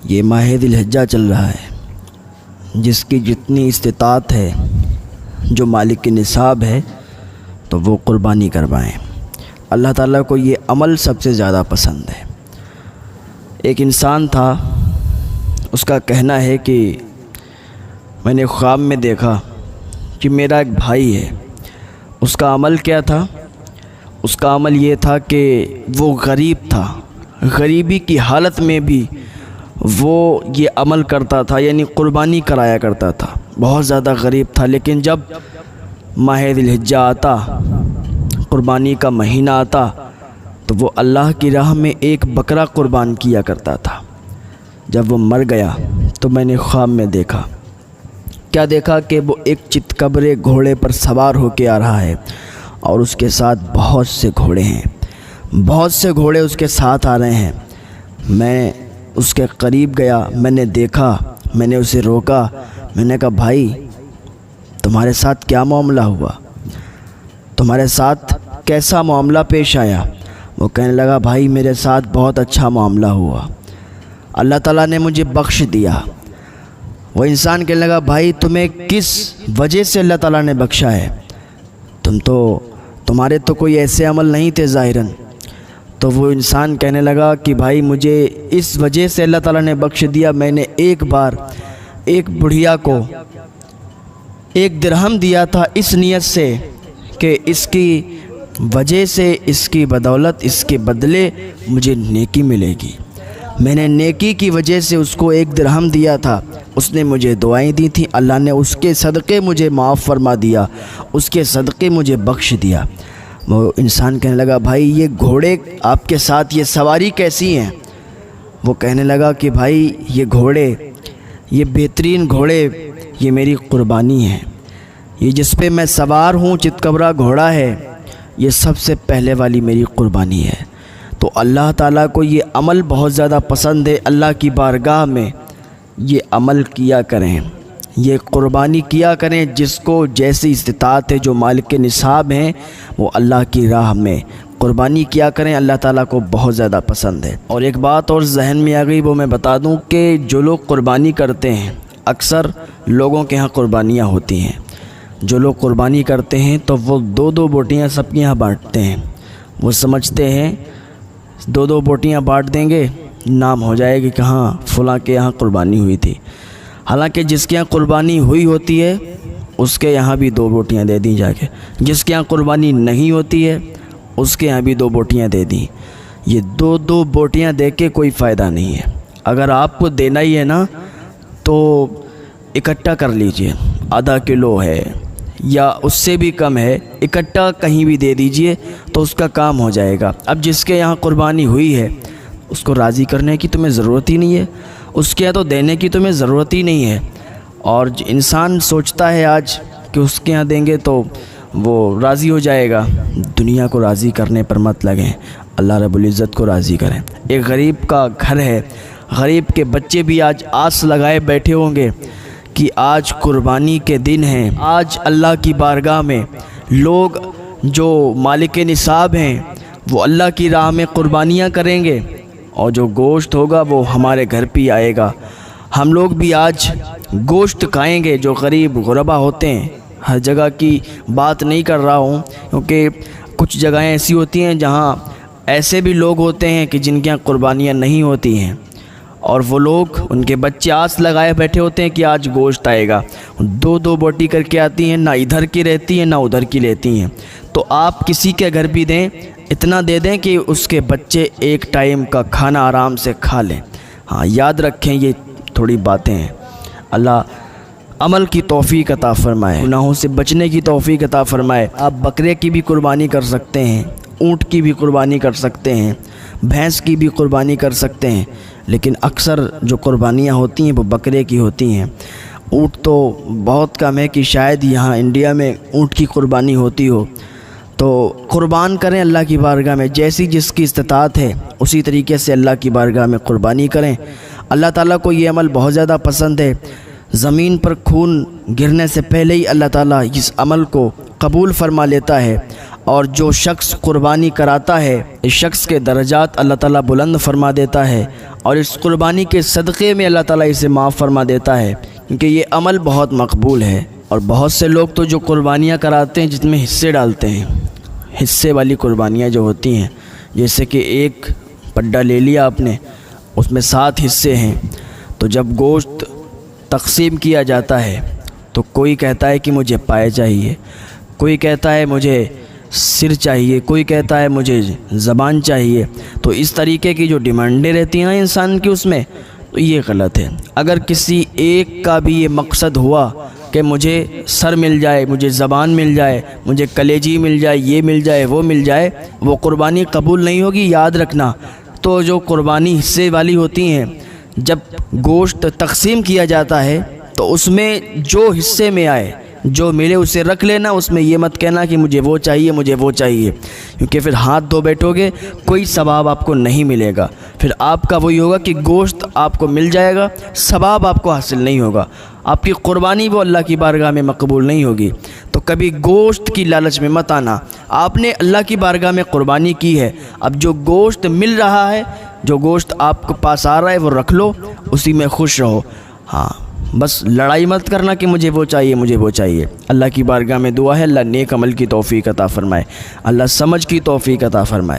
یہ ماہ ذی الحجہ چل رہا ہے، جس کی جتنی استطاعت ہے، جو مالک کی نصاب ہے تو وہ قربانی کروائیں۔ اللہ تعالیٰ کو یہ عمل سب سے زیادہ پسند ہے۔ ایک انسان تھا، اس کا کہنا ہے کہ میں نے خواب میں دیکھا کہ میرا ایک بھائی ہے۔ اس کا عمل کیا تھا؟ اس کا عمل یہ تھا کہ وہ غریب تھا، غریبی کی حالت میں بھی وہ یہ عمل کرتا تھا، یعنی قربانی کرایا کرتا تھا۔ بہت زیادہ غریب تھا، لیکن جب ماہ ذی الحجہ آتا، قربانی کا مہینہ آتا، تو وہ اللہ کی راہ میں ایک بکرا قربان کیا کرتا تھا۔ جب وہ مر گیا تو میں نے خواب میں دیکھا، کیا دیکھا کہ وہ ایک چتکبرے گھوڑے پر سوار ہو کے آ رہا ہے، اور اس کے ساتھ بہت سے گھوڑے ہیں، بہت سے گھوڑے اس کے ساتھ آ رہے ہیں۔ میں اس کے قریب گیا، میں نے دیکھا، میں نے اسے روکا، میں نے کہا بھائی تمہارے ساتھ کیا معاملہ ہوا؟ تمہارے ساتھ کیسا معاملہ پیش آیا؟ وہ کہنے لگا بھائی میرے ساتھ بہت اچھا معاملہ ہوا، اللہ تعالیٰ نے مجھے بخش دیا۔ وہ انسان کہنے لگا بھائی تمہیں کس وجہ سے اللہ تعالیٰ نے بخشا ہے؟ تمہارے تو کوئی ایسے عمل نہیں تھے ظاہراً۔ تو وہ انسان کہنے لگا کہ بھائی مجھے اس وجہ سے اللہ تعالیٰ نے بخش دیا، میں نے ایک بار ایک بڑھیا کو 1 درہم دیا تھا، اس نیت سے کہ اس کی وجہ سے، اس کی بدولت، اس کے بدلے مجھے نیکی ملے گی۔ میں نے نیکی کی وجہ سے اس کو 1 درہم دیا تھا، اس نے مجھے دعائیں دی تھیں، اللہ نے اس کے صدقے مجھے معاف فرما دیا، اس کے صدقے مجھے بخش دیا۔ وہ انسان کہنے لگا بھائی یہ گھوڑے آپ کے ساتھ یہ سواری کیسی ہیں؟ وہ کہنے لگا کہ بھائی یہ گھوڑے، یہ بہترین گھوڑے، یہ میری قربانی ہے۔ یہ جس پہ میں سوار ہوں، چتکبرا گھوڑا ہے، یہ سب سے پہلے والی میری قربانی ہے۔ تو اللہ تعالیٰ کو یہ عمل بہت زیادہ پسند ہے۔ اللہ کی بارگاہ میں یہ عمل کیا کریں، یہ قربانی کیا کریں، جس کو جیسی استطاعت ہے، جو مالک کے نصاب ہیں، وہ اللہ کی راہ میں قربانی کیا کریں۔ اللہ تعالیٰ کو بہت زیادہ پسند ہے۔ اور ایک بات اور ذہن میں آ گئی، وہ میں بتا دوں کہ جو لوگ قربانی کرتے ہیں، اکثر لوگوں کے ہاں قربانیاں ہوتی ہیں، جو لوگ قربانی کرتے ہیں تو وہ 2 بوٹیاں سب کے یہاں بانٹتے ہیں۔ وہ سمجھتے ہیں 2 بوٹیاں بانٹ دیں گے، نام ہو جائے گی کہ ہاں فلاں کے یہاں قربانی ہوئی تھی۔ حالانکہ جس کے یہاں قربانی ہوئی ہوتی ہے اس کے یہاں بھی 2 بوٹیاں دے دیں جا کے، جس کے یہاں قربانی نہیں ہوتی ہے اس کے یہاں بھی 2 بوٹیاں دے دیں۔ یہ 2 بوٹیاں دے کے کوئی فائدہ نہیں ہے۔ اگر آپ کو دینا ہی ہے نا تو اکٹھا کر لیجئے، ½ کلو ہے یا اس سے بھی کم ہے، اکٹھا کہیں بھی دے دیجئے تو اس کا کام ہو جائے گا۔ اب جس کے یہاں قربانی ہوئی ہے اس کو راضی کرنے کی تمہیں ضرورت ہی نہیں ہے، اس کے یہاں تو دینے کی تمہیں ضرورت ہی نہیں ہے۔ اور انسان سوچتا ہے آج کہ اس کے یہاں دیں گے تو وہ راضی ہو جائے گا۔ دنیا کو راضی کرنے پر مت لگیں، اللہ رب العزت کو راضی کریں۔ ایک غریب کا گھر ہے، غریب کے بچے بھی آج آس لگائے بیٹھے ہوں گے کہ آج قربانی کے دن ہیں، آج اللہ کی بارگاہ میں لوگ جو مالک نصاب ہیں وہ اللہ کی راہ میں قربانیاں کریں گے، اور جو گوشت ہوگا وہ ہمارے گھر پہ آئے گا۔ ہم لوگ بھی آج گوشت کھائیں گے۔ جو غریب غربا ہوتے ہیں، ہر جگہ کی بات نہیں کر رہا ہوں، کیونکہ کچھ جگہیں ایسی ہوتی ہیں جہاں ایسے بھی لوگ ہوتے ہیں کہ جن کے یہاں قربانیاں نہیں ہوتی ہیں، اور وہ لوگ، ان کے بچے آس لگائے بیٹھے ہوتے ہیں کہ آج گوشت آئے گا۔ 2 بوٹی کر کے آتی ہیں، نہ ادھر کی رہتی ہیں نہ ادھر کی لیتی ہیں۔ تو آپ کسی کے گھر بھی دیں، اتنا دے دیں کہ اس کے بچے ایک ٹائم کا کھانا آرام سے کھا لیں۔ ہاں یاد رکھیں، یہ تھوڑی باتیں ہیں۔ اللہ عمل کی توفیق عطا فرمائے، گناہوں سے بچنے کی توفیق عطا فرمائے۔ آپ بکرے کی بھی قربانی کر سکتے ہیں، اونٹ کی بھی قربانی کر سکتے ہیں، بھینس کی بھی قربانی کر سکتے ہیں، لیکن اکثر جو قربانیاں ہوتی ہیں وہ بکرے کی ہوتی ہیں۔ اونٹ تو بہت کم ہے کہ شاید یہاں انڈیا میں اونٹ کی قربانی ہوتی ہو۔ تو قربان کریں اللہ کی بارگاہ میں، جیسی جس کی استطاعت ہے اسی طریقے سے اللہ کی بارگاہ میں قربانی کریں۔ اللہ تعالیٰ کو یہ عمل بہت زیادہ پسند ہے۔ زمین پر خون گرنے سے پہلے ہی اللہ تعالیٰ اس عمل کو قبول فرما لیتا ہے، اور جو شخص قربانی کراتا ہے اس شخص کے درجات اللہ تعالیٰ بلند فرما دیتا ہے، اور اس قربانی کے صدقے میں اللہ تعالیٰ اسے معاف فرما دیتا ہے، کیونکہ یہ عمل بہت مقبول ہے۔ اور بہت سے لوگ تو جو قربانیاں کراتے ہیں جس میں حصے ڈالتے ہیں، حصے والی قربانیاں جو ہوتی ہیں، جیسے کہ ایک پڈا لے لیا آپ نے، اس میں 7 حصے ہیں، تو جب گوشت تقسیم کیا جاتا ہے تو کوئی کہتا ہے کہ مجھے پائے چاہیے، کوئی کہتا ہے مجھے سر چاہیے، کوئی کہتا ہے مجھے زبان چاہیے۔ تو اس طریقے کی جو ڈیمانڈیں رہتی ہیں نا انسان کی، اس میں تو یہ غلط ہے۔ اگر کسی ایک کا بھی یہ مقصد ہوا کہ مجھے سر مل جائے، مجھے زبان مل جائے، مجھے کلیجی مل جائے، یہ مل جائے، وہ مل جائے، وہ قربانی قبول نہیں ہوگی، یاد رکھنا۔ تو جو قربانی حصے والی ہوتی ہیں، جب گوشت تقسیم کیا جاتا ہے تو اس میں جو حصے میں آئے، جو ملے اسے رکھ لینا، اس میں یہ مت کہنا کہ مجھے وہ چاہیے، مجھے وہ چاہیے، کیونکہ پھر ہاتھ دھو بیٹھو گے، کوئی ثواب آپ کو نہیں ملے گا۔ پھر آپ کا وہی ہوگا کہ گوشت آپ کو مل جائے گا، ثواب آپ کو حاصل نہیں ہوگا، آپ کی قربانی وہ اللہ کی بارگاہ میں مقبول نہیں ہوگی۔ تو کبھی گوشت کی لالچ میں مت آنا۔ آپ نے اللہ کی بارگاہ میں قربانی کی ہے، اب جو گوشت مل رہا ہے، جو گوشت آپ کے پاس آ رہا ہے، وہ رکھ لو، اسی میں خوش رہو۔ ہاں، بس لڑائی مت کرنا کہ مجھے وہ چاہیے، مجھے وہ چاہیے۔ اللہ کی بارگاہ میں دعا ہے اللہ نیک عمل کی توفیق عطا فرمائے، اللہ سمجھ کی توفیق عطا فرمائے۔